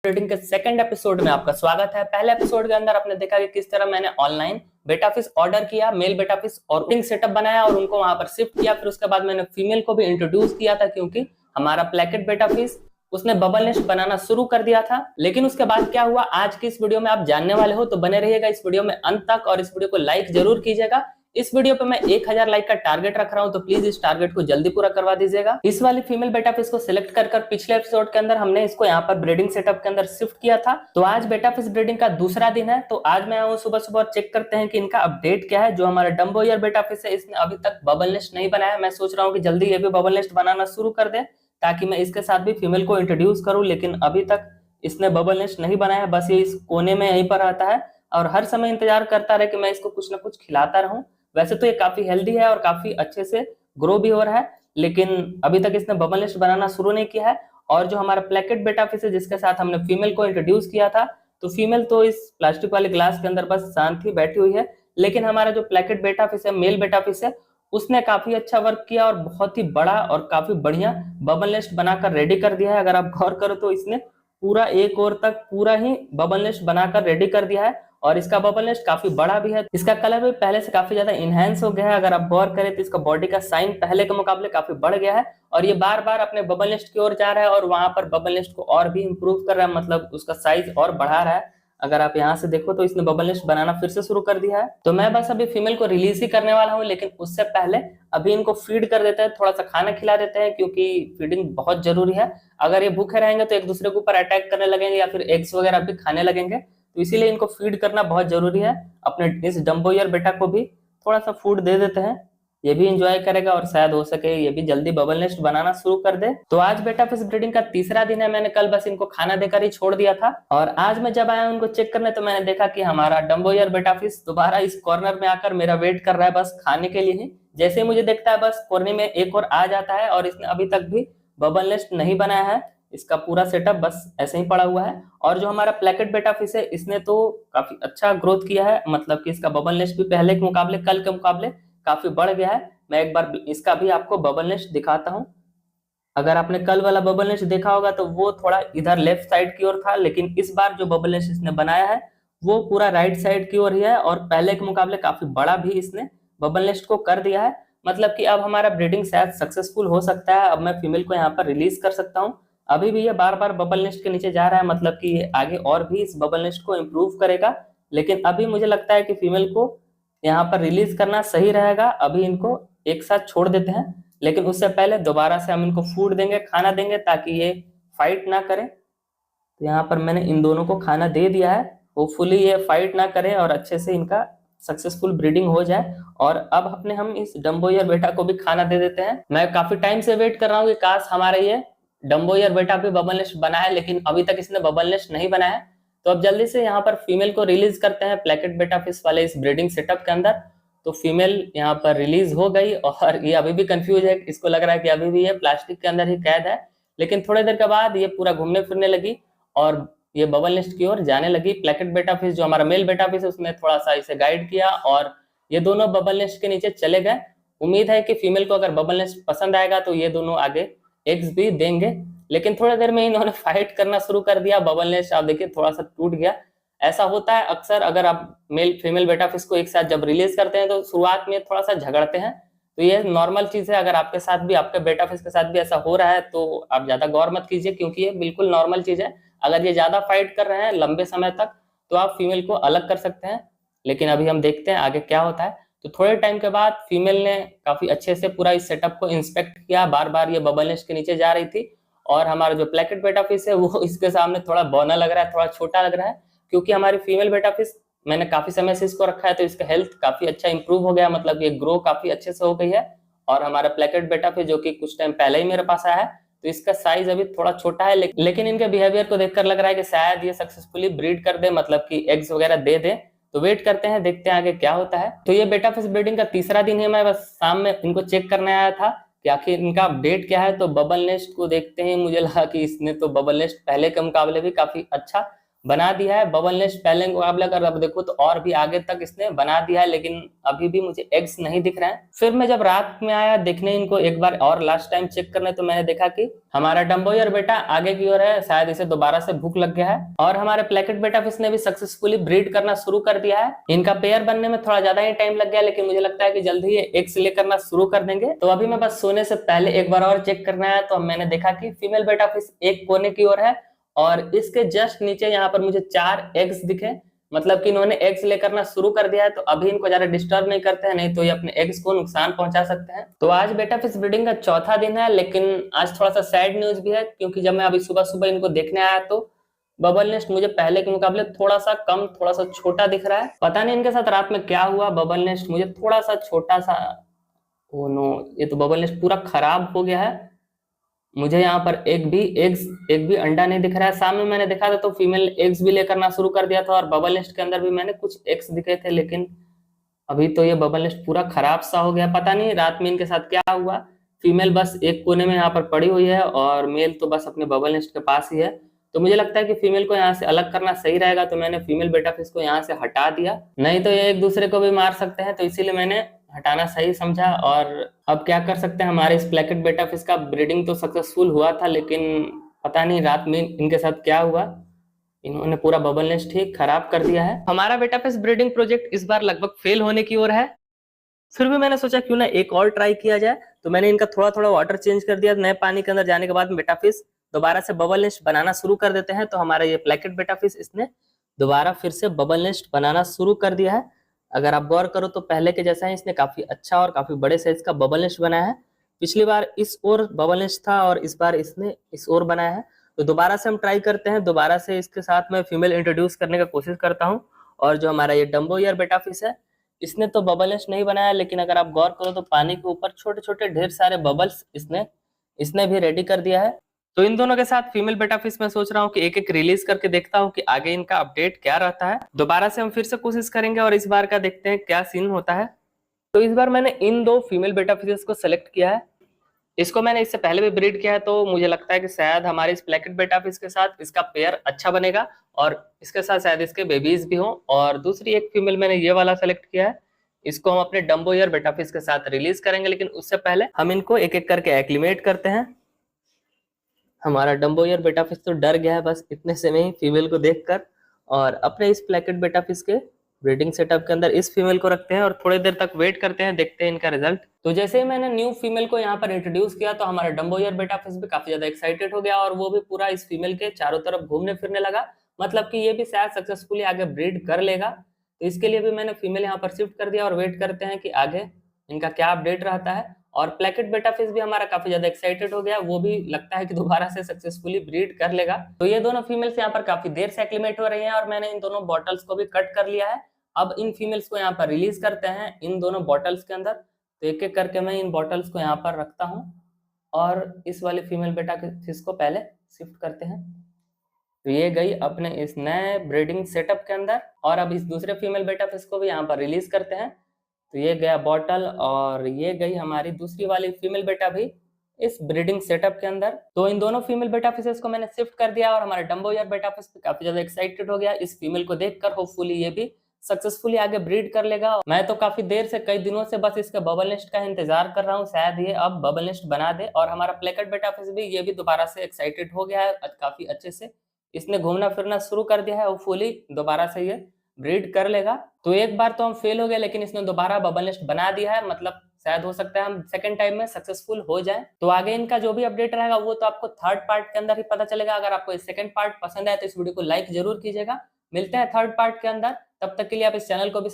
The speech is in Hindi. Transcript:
ब्रीडिंग के सेकंड एपिसोड में आपका स्वागत है। पहले एपिसोड के अंदर आपने देखा कि किस तरह मैंने ऑनलाइन बेटा फिश ऑर्डर किया, मेल बेटा फिश और ब्रीडिंग सेटअप बनाया और उनको वहां पर शिफ्ट किया। फिर उसके बाद मैंने फीमेल को भी इंट्रोड्यूस किया था क्योंकि हमारा प्लेकेट बेटा फिश उसने बबल नेस्ट बनाना शुरू कर दिया था। लेकिन उसके बाद क्या हुआ आज की इस वीडियो में आप जानने वाले हो, तो बने रहिएगा इस वीडियो में अंत तक और इस वीडियो को लाइक जरूर कीजिएगा। इस वीडियो पे मैं 1000 लाइक का टारगेट रख रहा हूं, तो प्लीज इस टारगेट को जल्दी पूरा करवा दीजिएगा। इस वाली फीमेल बेटा फिश को सिलेक्ट कर पिछले एपिसोड के अंदर हमने इसको यहाँ पर ब्रीडिंग सेटअप के अंदर शिफ्ट किया था। तो आज बेटा फिश ब्रीडिंग का दूसरा दिन है, तो आज मैं आऊँ सुबह सुबह और चेक करते हैं कि इनका अपडेट क्या है। जो हमारा डम्बो ईयर बेटा फिश है इसने अभी तक बबल नेस्ट नहीं बनाया। मैं सोच रहा हूँ कि जल्दी ये भी बबल नेस्ट बनाना शुरू कर दे ताकि मैं इसके साथ भी फीमेल को इंट्रोड्यूस करूं। लेकिन अभी तक इसने बबल नेस्ट नहीं बनाया, बस ये इस कोने में यहीं पर रहता है और हर समय इंतजार करता रहे कि मैं इसको कुछ ना कुछ खिलाता रहूं। वैसे तो ये काफी हेल्दी है और काफी अच्छे से ग्रो भी हो रहा है, लेकिन अभी तक इसने बबल नेस्ट बनाना शुरू नहीं किया है। और जो हमारा प्लेकेट बेटा फिश है जिसके साथ हमने फीमेल को इंट्रोड्यूस किया था, तो फीमेल तो इस प्लास्टिक वाले ग्लास के अंदर बस शांत ही बैठी हुई है। लेकिन हमारा जो प्लेकेट बेटा फिश है, मेल बेटा फिश है, उसने काफी अच्छा वर्क किया और बहुत ही बड़ा और काफी बढ़िया बबल नेस्ट बनाकर रेडी कर दिया है। अगर आप गौर करो तो इसने पूरा एक ओर तक पूरा ही बबल नेस्ट बनाकर रेडी कर दिया है और इसका बबल नेस्ट काफी बड़ा भी है। इसका कलर भी पहले से काफी ज्यादा इनहेंस हो गया है। अगर आप गौर करें तो इसका बॉडी का साइन पहले के मुकाबले काफी बढ़ गया है और ये बार बार अपने बबल नेस्ट की ओर जा रहा है और वहां पर बबल नेस्ट को और भी इंप्रूव कर रहा है, मतलब उसका साइज और बढ़ा रहा है। अगर आप यहाँ से देखो तो इसने बबल नेस्ट बनाना फिर से शुरू कर दिया है। तो मैं बस अभी फीमेल को रिलीज ही करने वाला हूँ, लेकिन उससे पहले अभी इनको फीड कर देते हैं, थोड़ा सा खाना खिला देते हैं क्योंकि फीडिंग बहुत जरूरी है। अगर ये भूखे रहेंगे तो एक दूसरे के ऊपर अटैक करने लगेंगे या फिर एग्स वगैरह भी खाने लगेंगे, तो इसीलिए इनको फीड करना बहुत जरूरी है। अपने इस डम्बो ईयर बेटा को भी थोड़ा सा फूड दे देते हैं, ये भी एंजॉय करेगा और शायद हो सके ये भी जल्दी बबल नेस्ट बनाना शुरू कर दे। तो आज बेटा फिश ब्रीडिंग का तीसरा दिन है। मैंने कल बस इनको खाना देकर ही छोड़ दिया था और आज मैं जब आया उनको चेक करने तो मैंने देखा कि हमारा डम्बो ईयर बेटा फिश दोबारा इस कॉर्नर में आकर मेरा वेट कर रहा है बस खाने के लिए ही। जैसे ही मुझे देखता है बस कोने में एक और आ जाता है और इसने अभी तक भी बबल नेस्ट नहीं बनाया है। इसका पूरा सेटअप बस ऐसे ही पड़ा हुआ है। और जो हमारा प्लेकेट बेटा फिश है इसने तो काफी अच्छा ग्रोथ किया है, मतलब कि इसका बबल नेस्ट भी पहले के मुकाबले, कल के मुकाबले काफी बढ़ गया है। मैं एक बार इसका भी आपको बबल नेस्ट दिखाता हूं। अगर आपने कल वाला बबल नेस्ट देखा होगा तो वो थोड़ा इधर लेफ्ट साइड की ओर था, लेकिन इस बार जो बबल नेस्ट इसने बनाया है वो पूरा राइट साइड की ओर ही है और पहले के मुकाबले काफी बड़ा भी इसने बबल नेस्ट को कर दिया है। मतलब कि अब हमारा ब्रीडिंग शायद सक्सेसफुल हो सकता है। अब मैं फीमेल को यहाँ पर रिलीज कर सकता हूँ। अभी भी ये बार बार बबल नेस्ट के नीचे जा रहा है, मतलब कि ये आगे और भी इस बबल नेस्ट को इम्प्रूव करेगा। लेकिन अभी मुझे लगता है कि फीमेल को यहाँ पर रिलीज करना सही रहेगा। अभी इनको एक साथ छोड़ देते हैं, लेकिन उससे पहले दोबारा से हम इनको फूड देंगे, खाना देंगे ताकि ये फाइट ना करें। तो यहाँ पर मैंने इन दोनों को खाना दे दिया है, होपफुली ये फाइट ना करें और अच्छे से इनका सक्सेसफुल ब्रीडिंग हो जाए। और अब अपने हम इस डम्बो ईयर बेटा को भी खाना दे देते हैं। मैं काफी टाइम से वेट कर रहा हूँ कि काश हमारा ये डम्बो ईयर बेटा भी बबल नेस्ट बना है, लेकिन अभी तक इसने बबल नेस्ट नहीं बनाया है। तो अब जल्दी से यहाँ पर फीमेल को रिलीज करते हैं प्लेकेट बेटा फिश वाले इस ब्रीडिंग सेटअप के अंदर। तो फीमेल यहाँ पर रिलीज हो गई और ये अभी भी कंफ्यूज है, इसको लग रहा है कि अभी भी ये प्लास्टिक के अंदर ही कैद है। लेकिन थोड़ी देर के बाद ये पूरा घूमने फिरने लगी और ये बबल नेस्ट की ओर जाने लगी। प्लेकेट बेटा फिश जो हमारा मेल बेटा फिश है उसने थोड़ा सा इसे गाइड किया और ये दोनों बबल नेस्ट के नीचे चले गए। उम्मीद है कि फीमेल को अगर बबल नेस्ट पसंद आएगा तो ये दोनों आगे एग्स भी देंगे। लेकिन थोड़ी देर में इन्होंने फाइट करना शुरू कर दिया। बबल नेस्ट आप देखिए थोड़ा सा टूट गया। ऐसा होता है अक्सर, अगर आप मेल फीमेल बेटा फिश को एक साथ जब रिलीज करते हैं तो शुरुआत में थोड़ा सा झगड़ते हैं, तो ये नॉर्मल चीज है। अगर आपके साथ भी, आपके बेटा फिश के साथ भी ऐसा हो रहा है तो आप ज्यादा गौर मत कीजिए क्योंकि ये बिल्कुल नॉर्मल चीज है। अगर ये ज्यादा फाइट कर रहे हैं लंबे समय तक तो आप फीमेल को अलग कर सकते हैं। लेकिन अभी हम देखते हैं आगे क्या होता है। तो थोड़े टाइम के बाद फीमेल ने काफी अच्छे से पूरा इस सेटअप को इंस्पेक्ट किया। बार बार ये बबल नेस्ट के नीचे जा रही थी और हमारा जो प्लेकेट बेटा फिश है वो इसके सामने थोड़ा बौना लग रहा है, थोड़ा छोटा लग रहा है क्योंकि हमारी फीमेल बेटा फिश मैंने काफी समय से इसको रखा है तो इसका हेल्थ काफी अच्छा इंप्रूव हो गया, मतलब ये ग्रो काफी अच्छे से हो गई है। और हमारा प्लेकेट बेटा फिश जो कि कुछ टाइम पहले ही मेरे पास आया है तो इसका साइज अभी थोड़ा छोटा है, लेकिन इनके बिहेवियर को देखकर लग रहा है कि शायद ये सक्सेसफुली ब्रीड कर दे, मतलब कि एग्स वगैरह दे दे। तो वेट करते हैं, देखते हैं आगे क्या होता है। तो ये बेटा फिश ब्रीडिंग का तीसरा दिन है। मैं बस शाम में इनको चेक करने आया था कि आखिर इनका अपडेट क्या है। तो बबल नेस्ट को देखते हैं, मुझे लगा कि इसने तो बबल नेस्ट पहले के मुकाबले भी काफी अच्छा बना दिया है। बबल नेस्ट पहले के मुकाबले अगर अब देखो तो और भी आगे तक इसने बना दिया है, लेकिन अभी भी मुझे एग्स नहीं दिख रहे हैं। फिर मैं जब रात में आया देखने इनको एक बार और लास्ट टाइम चेक करने, तो मैंने देखा कि हमारा डम्बोयर बेटा आगे की ओर है, शायद इसे दोबारा से भूख लग गया है। और हमारे प्लेकेट बेटा फिश ने भी सक्सेसफुली ब्रीड करना शुरू कर दिया है। इनका पेयर बनने में थोड़ा ज्यादा ही टाइम लग गया, लेकिन मुझे लगता है कि जल्दी ही एग्स ले करना शुरू कर देंगे। तो अभी मैं बस सोने से पहले एक बार और चेक करना है, तो मैंने देखा कि फीमेल बेटा फिश एक कोने की ओर है और इसके जस्ट नीचे यहाँ पर मुझे 4 एग्स दिखे, मतलब कि इन्होंने एग्स लेकर ना शुरू कर दिया है। तो अभी इनको ज्यादा डिस्टर्ब नहीं करते हैं, नहीं तो ये अपने एग्स को नुकसान पहुंचा सकते हैं। तो आज बेटा फिश ब्रीडिंग का चौथा दिन है, लेकिन आज थोड़ा सा सैड न्यूज भी है, क्योंकि जब मैं अभी सुबह सुबह इनको देखने आया तो बबल नेस्ट मुझे पहले के मुकाबले थोड़ा सा कम, थोड़ा सा छोटा दिख रहा है। पता नहीं इनके साथ रात में क्या हुआ, बबल नेस्ट मुझे थोड़ा सा छोटा सा, ओ नो, ये तो बबल नेस्ट पूरा खराब हो गया है। मुझे यहाँ पर एक भी अंडा नहीं दिख रहा है। सामने मैंने देखा था तो फीमेल एग्स भी लेकर ना शुरू कर दिया था, और बबल नेस्ट के अंदर भी मैंने कुछ एग्स दिखे थे, लेकिन अभी तो ये बबल नेस्ट पूरा खराब सा हो गया। पता नहीं रात में इनके साथ क्या हुआ। फीमेल बस एक कोने में यहाँ पर पड़ी हुई है और मेल तो बस अपने बबल नेस्ट के पास ही है। तो मुझे लगता है कि फीमेल को यहाँ से अलग करना सही रहेगा, तो मैंने फीमेल बेटा फिश को यहाँ से हटा दिया, नहीं तो ये एक दूसरे को भी मार सकते हैं, तो इसीलिए मैंने हटाना सही समझा। और अब क्या कर सकते हैं, हमारे इस प्लेकेट बेटा फिश का ब्रीडिंग तो सक्सेसफुल हुआ था, लेकिन पता नहीं रात में इनके साथ क्या हुआ, इन्होंने पूरा बबल नेस्ट ही खराब कर दिया है। हमारा बेटा फिश ब्रीडिंग प्रोजेक्ट इस बार लगभग फेल होने की ओर है। फिर भी मैंने सोचा क्यों ना एक और ट्राई किया जाए, तो मैंने इनका थोड़ा थोड़ा वाटर चेंज कर दिया। नए पानी के अंदर जाने के बाद बेटा फिश दोबारा से बबल नेस्ट बनाना शुरू कर देते हैं। तो हमारा ये प्लेकेट बेटा फिश इसने दोबारा फिर से बबल नेस्ट बनाना शुरू कर दिया है। अगर आप गौर करो तो पहले के जैसा ही इसने काफी अच्छा और काफी बड़े साइज का बबल नेस्ट बनाया है। पिछली बार इस ओर बबल नेस्ट था और इस बार इसने इस ओर बनाया है। तो दोबारा से हम ट्राई करते हैं, दोबारा से इसके साथ मैं फीमेल इंट्रोड्यूस करने का कोशिश करता हूँ। और जो हमारा ये डम्बोयर बेटा फिश है, इसने तो बबल नेस्ट नहीं बनाया, लेकिन अगर आप गौर करो तो पानी के ऊपर छोटे छोटे ढेर सारे बबल्स इसने भी रेडी कर दिया है। तो इन दोनों के साथ फीमेल बेटा फिश मैं सोच रहा हूँ कि एक एक रिलीज करके देखता हूँ कि आगे इनका अपडेट क्या रहता है। दोबारा से हम फिर से कोशिश करेंगे और इस बार का देखते हैं क्या सीन होता है। तो इस बार मैंने इन 2 फीमेल बेटा फिशेस को सेलेक्ट किया है। इसको मैंने इससे पहले भी ब्रीड किया है, तो मुझे लगता है कि शायद हमारे इस प्लेकेट बेटा फिश के साथ इसका पेयर अच्छा बनेगा और इसके साथ शायद इसके बेबीज भी हों। और दूसरी एक फीमेल मैंने ये वाला सेलेक्ट किया है, इसको हम अपने डम्बोयर बेटा फिश के साथ रिलीज करेंगे, लेकिन उससे पहले हम इनको एक एक करके एक्लिमेट करते हैं। हमारा डम्बोयर बेटा फिश तो डर गया है बस इतने से में ही फीमेल को देखकर, और अपने इस प्लेकेट बेटा फिश के ब्रीडिंग सेटअप के अंदर इस फीमेल को रखते हैं और थोड़ी देर तक वेट करते हैं, देखते हैं इनका रिजल्ट। तो जैसे ही मैंने न्यू फीमेल को यहाँ पर इंट्रोड्यूस किया तो हमारा डम्बोयर बेटा फिश भी काफी ज्यादा एक्साइटेड हो गया और वो भी पूरा इस फीमेल के चारों तरफ घूमने फिरने लगा, मतलब कि ये भी शायद सक्सेसफुली आगे ब्रीड कर लेगा। तो इसके लिए भी मैंने फीमेल यहाँ पर शिफ्ट कर दिया और वेट करते हैं कि आगे इनका क्या अपडेट रहता है। और प्लेकेट बेटा फिश भी हमारा काफी ज्यादा एक्साइटेड हो गया, वो भी लगता है कि दोबारा से सक्सेसफुली ब्रीड कर लेगा। तो ये दोनों फीमेल्स यहाँ पर काफी देर से एक्लिमेट हो रही हैं और मैंने इन दोनों बॉटल्स को भी कट कर लिया है। अब इन फीमेल्स को यहाँ पर रिलीज करते हैं इन दोनों बॉटल्स के अंदर। तो एक एक करके मैं इन बॉटल्स को यहाँ पर रखता हूँ और इस वाले फीमेल बेटा फिश को पहले शिफ्ट करते हैं। तो ये गई अपने इस नए ब्रीडिंग सेटअप के अंदर, और अब इस दूसरे फीमेल बेटा फिश को भी यहाँ पर रिलीज करते हैं। तो ये गया बॉटल और ये गई हमारी दूसरी वाली फीमेल बेटा भी इस ब्रीडिंग सेटअप के अंदर। तो इन दोनों फीमेल बेटा फिशेस को मैंने शिफ्ट कर दिया और हमारा डम्बोयर बेटा फिश काफी ज्यादा एक्साइटेड हो गया इस फीमेल को देखकर। होपफुली ये भी सक्सेसफुली आगे ब्रीड कर लेगा। मैं तो काफी देर से, कई दिनों से बस इसके बबल नेस्ट का इंतजार कर रहा हूँ, शायद ये अब बबल नेस्ट बना दे। और हमारा प्लेकेट बेटा फिश भी ये भी दोबारा से एक्साइटेड हो गया है काफी अच्छे से, इसने घूमना फिरना शुरू कर दिया है। होपफुली दोबारा से ये ब्रीड कर लेगा। तो एक बार तो हम फेल हो गए, लेकिन इसने दोबारा बबल नेस्ट बना दिया है, मतलब शायद हो सकता है हम सेकंड टाइम में सक्सेसफुल हो जाए। तो आगे इनका जो भी अपडेट रहेगा वो तो आपको थर्ड पार्ट के अंदर ही पता चलेगा। अगर आपको इस सेकंड पार्ट पसंद आए तो इस वीडियो को लाइक जरूर कीजिएगा। मिलते हैं थर्ड पार्ट के अंदर, तब तक के लिए आप इस चैनल को भी